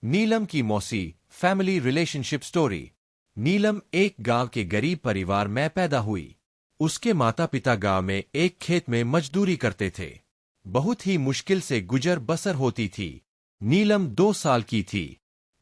नीलम की मौसी family relationship story. नीलम एक गांव के गरीब परिवार में पैदा हुई। उसके माता पिता गांव में एक खेत में मजदूरी करते थे। बहुत ही मुश्किल से गुजर बसर होती थी। नीलम 2 साल की थी,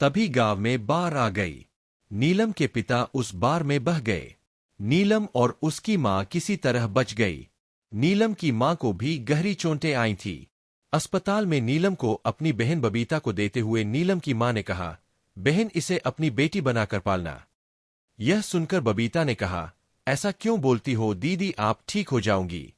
तभी गांव में बाढ़ आ गई। नीलम के पिता उस बाढ़ में बह गए। नीलम और उसकी मां किसी तरह बच गई। नीलम की मां को भी गहरी चोटें आई थी। अस्पताल में नीलम को अपनी बहन बबीता को देते हुए नीलम की मां ने कहा, बहन, इसे अपनी बेटी बनाकर पालना। यह सुनकर बबीता ने कहा, ऐसा क्यों बोलती हो दीदी, आप ठीक हो जाऊंगी।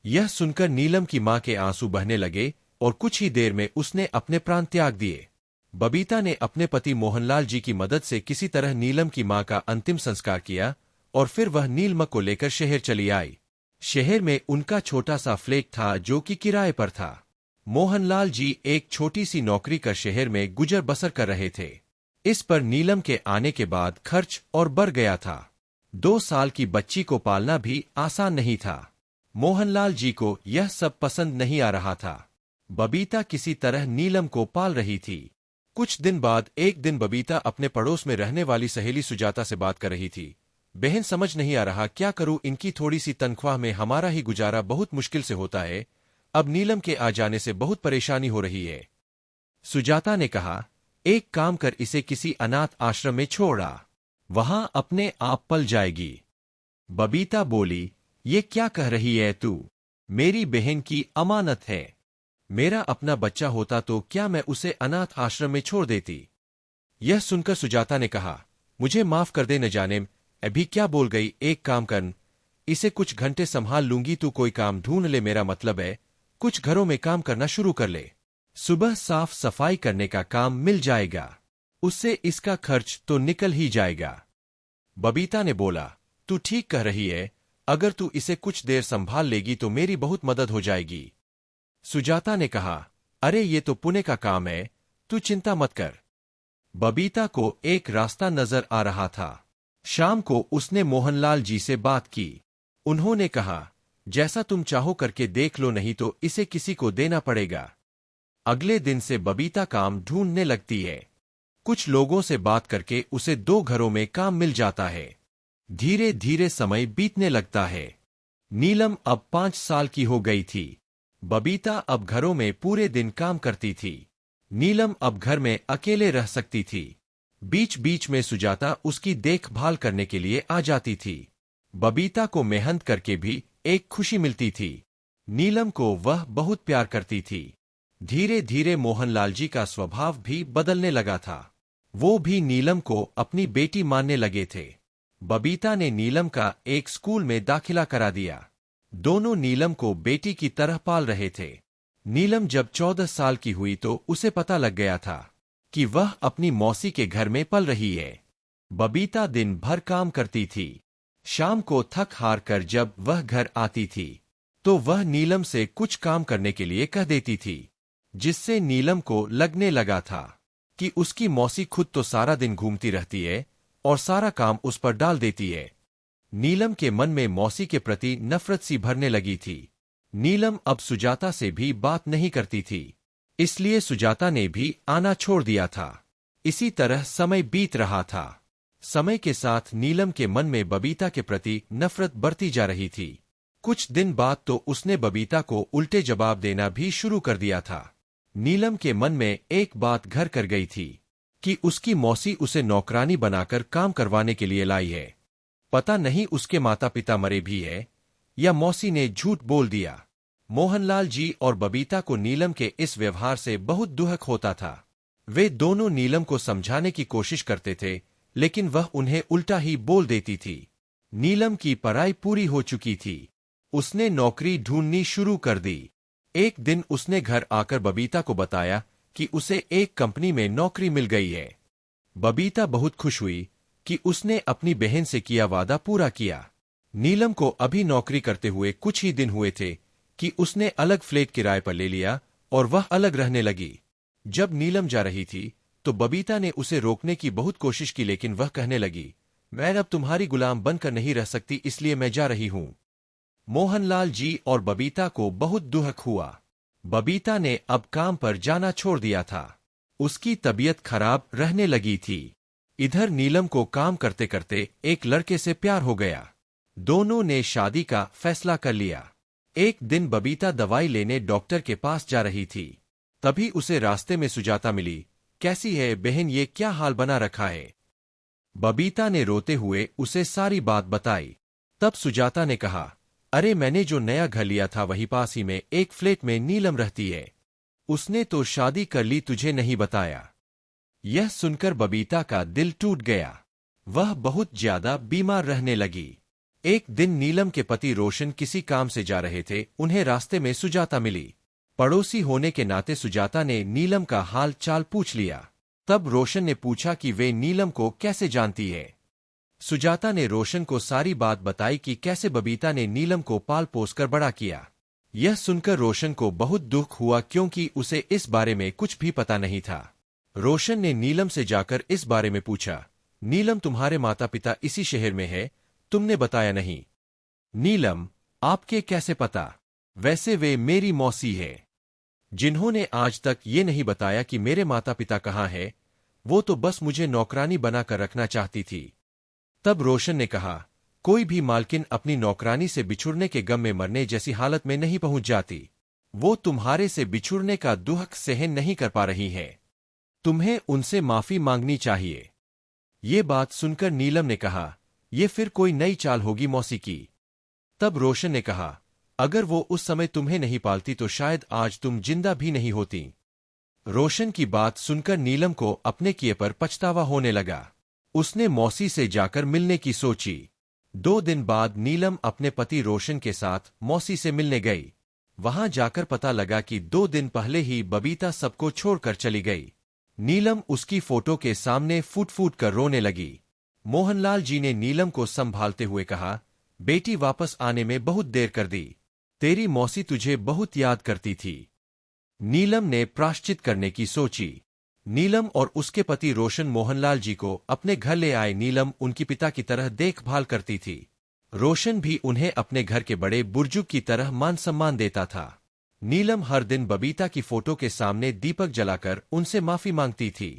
यह सुनकर नीलम की मां के आंसू बहने लगे और कुछ ही देर में उसने अपने प्राण त्याग दिए। बबीता ने अपने पति मोहनलाल जी की मदद से किसी तरह नीलम की मां का अंतिम संस्कार किया और फिर वह नीलम को लेकर शहर चली आई। शहर में उनका छोटा सा फ्लैट था जो कि किराए पर था। मोहनलाल जी एक छोटी सी नौकरी कर शहर में गुजर बसर कर रहे थे। इस पर नीलम के आने के बाद खर्च और बढ़ गया था। 2 साल की बच्ची को पालना भी आसान नहीं था। मोहनलाल जी को यह सब पसंद नहीं आ रहा था। बबीता किसी तरह नीलम को पाल रही थी। कुछ दिन बाद एक दिन बबीता अपने पड़ोस में रहने वाली सहेली सुजाता से बात कर रही थी। बहन, समझ नहीं आ रहा क्या करूं, इनकी थोड़ी सी तनख्वाह में हमारा ही गुजारा बहुत मुश्किल से होता है। अब नीलम के आ जाने से बहुत परेशानी हो रही है। सुजाता ने कहा, एक काम कर, इसे किसी अनाथ आश्रम में छोड़ आ, वहां अपने आप पल जाएगी। बबीता बोली, ये क्या कह रही है तू? मेरी बहन की अमानत है। मेरा अपना बच्चा होता तो क्या मैं उसे अनाथ आश्रम में छोड़ देती? यह सुनकर सुजाता ने कहा, मुझे माफ कर दे, न जाने अभी क्या बोल गई। एक काम कर, इसे कुछ घंटे संभाल लूंगी, तू कोई काम ढूंढ ले, मेरा मतलब है कुछ घरों में काम करना शुरू कर ले। सुबह साफ सफाई करने का काम मिल जाएगा, उससे इसका खर्च तो निकल ही जाएगा। बबीता ने बोला, तू ठीक कह रही है, अगर तू इसे कुछ देर संभाल लेगी तो मेरी बहुत मदद हो जाएगी। सुजाता ने कहा, अरे ये तो पुण्य का काम है, तू चिंता मत कर। बबीता को एक रास्ता नजर आ रहा था। शाम को उसने मोहनलाल जी से बात की। उन्होंने कहा, जैसा तुम चाहो करके देख लो, नहीं तो इसे किसी को देना पड़ेगा। अगले दिन से बबीता काम ढूंढने लगती है। कुछ लोगों से बात करके उसे 2 घरों में काम मिल जाता है। धीरे धीरे समय बीतने लगता है। नीलम अब 5 साल की हो गई थी। बबीता अब घरों में पूरे दिन काम करती थी। नीलम अब घर में अकेले रह सकती थी। बीच बीच में सुजाता उसकी देखभाल करने के लिए आ जाती थी। बबीता को मेहनत करके भी एक खुशी मिलती थी। नीलम को वह बहुत प्यार करती थी। धीरे धीरे मोहनलाल जी का स्वभाव भी बदलने लगा था। वो भी नीलम को अपनी बेटी मानने लगे थे। बबीता ने नीलम का एक स्कूल में दाखिला करा दिया। दोनों नीलम को बेटी की तरह पाल रहे थे। नीलम जब 14 साल की हुई तो उसे पता लग गया था कि वह अपनी मौसी के घर में पल रही है। बबीता दिन भर काम करती थी। शाम को थक हार कर जब वह घर आती थी तो वह नीलम से कुछ काम करने के लिए कह देती थी, जिससे नीलम को लगने लगा था कि उसकी मौसी खुद तो सारा दिन घूमती रहती है और सारा काम उस पर डाल देती है। नीलम के मन में मौसी के प्रति नफरत सी भरने लगी थी। नीलम अब सुजाता से भी बात नहीं करती थी, इसलिए सुजाता ने भी आना छोड़ दिया था। इसी तरह समय बीत रहा था। समय के साथ नीलम के मन में बबीता के प्रति नफरत बढ़ती जा रही थी। कुछ दिन बाद तो उसने बबीता को उल्टे जवाब देना भी शुरू कर दिया था। नीलम के मन में एक बात घर कर गई थी कि उसकी मौसी उसे नौकरानी बनाकर काम करवाने के लिए लाई है। पता नहीं उसके माता पिता मरे भी है या मौसी ने झूठ बोल दिया। मोहनलाल जी और बबीता को नीलम के इस व्यवहार से बहुत दुख होता था। वे दोनों नीलम को समझाने की कोशिश करते थे, लेकिन वह उन्हें उल्टा ही बोल देती थी। नीलम की पढ़ाई पूरी हो चुकी थी। उसने नौकरी ढूंढनी शुरू कर दी। एक दिन उसने घर आकर बबीता को बताया कि उसे एक कंपनी में नौकरी मिल गई है। बबीता बहुत खुश हुई कि उसने अपनी बहन से किया वादा पूरा किया। नीलम को अभी नौकरी करते हुए कुछ ही दिन हुए थे कि उसने अलग फ्लैट किराए पर ले लिया और वह अलग रहने लगी। जब नीलम जा रही थी तो बबीता ने उसे रोकने की बहुत कोशिश की, लेकिन वह कहने लगी, मैं अब तुम्हारी गुलाम बनकर नहीं रह सकती, इसलिए मैं जा रही हूं। मोहनलाल जी और बबीता को बहुत दुख हुआ। बबीता ने अब काम पर जाना छोड़ दिया था। उसकी तबीयत खराब रहने लगी थी। इधर नीलम को काम करते करते एक लड़के से प्यार हो गया। दोनों ने शादी का फैसला कर लिया। एक दिन बबीता दवाई लेने डॉक्टर के पास जा रही थी। तभी उसे रास्ते में सुजाता मिली। कैसी है बहन, ये क्या हाल बना रखा है? बबीता ने रोते हुए उसे सारी बात बताई। तब सुजाता ने कहा, अरे मैंने जो नया घर लिया था वही पास ही में एक फ्लैट में नीलम रहती है। उसने तो शादी कर ली, तुझे नहीं बताया। यह सुनकर बबीता का दिल टूट गया। वह बहुत ज्यादा बीमार रहने लगी। एक दिन नीलम के पति रोशन किसी काम से जा रहे थे। उन्हें रास्ते में सुजाता मिली। पड़ोसी होने के नाते सुजाता ने नीलम का हाल चाल पूछ लिया। तब रोशन ने पूछा कि वे नीलम को कैसे जानती है। सुजाता ने रोशन को सारी बात बताई कि कैसे बबीता ने नीलम को पाल पोस कर बड़ा किया। यह सुनकर रोशन को बहुत दुख हुआ, क्योंकि उसे इस बारे में कुछ भी पता नहीं था। रोशन ने नीलम से जाकर इस बारे में पूछा, नीलम तुम्हारे माता पिता इसी शहर में है, तुमने बताया नहीं। नीलम, आपके कैसे पता? वैसे वे मेरी मौसी है, जिन्होंने आज तक ये नहीं बताया कि मेरे माता पिता कहाँ हैं। वो तो बस मुझे नौकरानी बनाकर रखना चाहती थी। तब रोशन ने कहा, कोई भी मालकिन अपनी नौकरानी से बिछुड़ने के गम में मरने जैसी हालत में नहीं पहुंच जाती। वो तुम्हारे से बिछुड़ने का दुख सहन नहीं कर पा रही है। तुम्हें उनसे माफी मांगनी चाहिए। ये बात सुनकर नीलम ने कहा, ये फिर कोई नई चाल होगी मौसी की। तब रोशन ने कहा, अगर वो उस समय तुम्हें नहीं पालती तो शायद आज तुम जिंदा भी नहीं होती। रोशन की बात सुनकर नीलम को अपने किए पर पछतावा होने लगा। उसने मौसी से जाकर मिलने की सोची। 2 दिन बाद नीलम अपने पति रोशन के साथ मौसी से मिलने गई। वहां जाकर पता लगा कि 2 दिन पहले ही बबीता सबको छोड़कर चली गई। नीलम उसकी फोटो के सामने फूट फूट कर रोने लगी। मोहनलाल जी ने नीलम को संभालते हुए कहा, बेटी वापस आने में बहुत देर कर दी। तेरी मौसी तुझे बहुत याद करती थी। नीलम ने प्रायश्चित करने की सोची। नीलम और उसके पति रोशन मोहनलाल जी को अपने घर ले आए। नीलम उनकी पिता की तरह देखभाल करती थी। रोशन भी उन्हें अपने घर के बड़े बुजुर्ग की तरह मान सम्मान देता था। नीलम हर दिन बबीता की फोटो के सामने दीपक जलाकर उनसे माफी मांगती थी।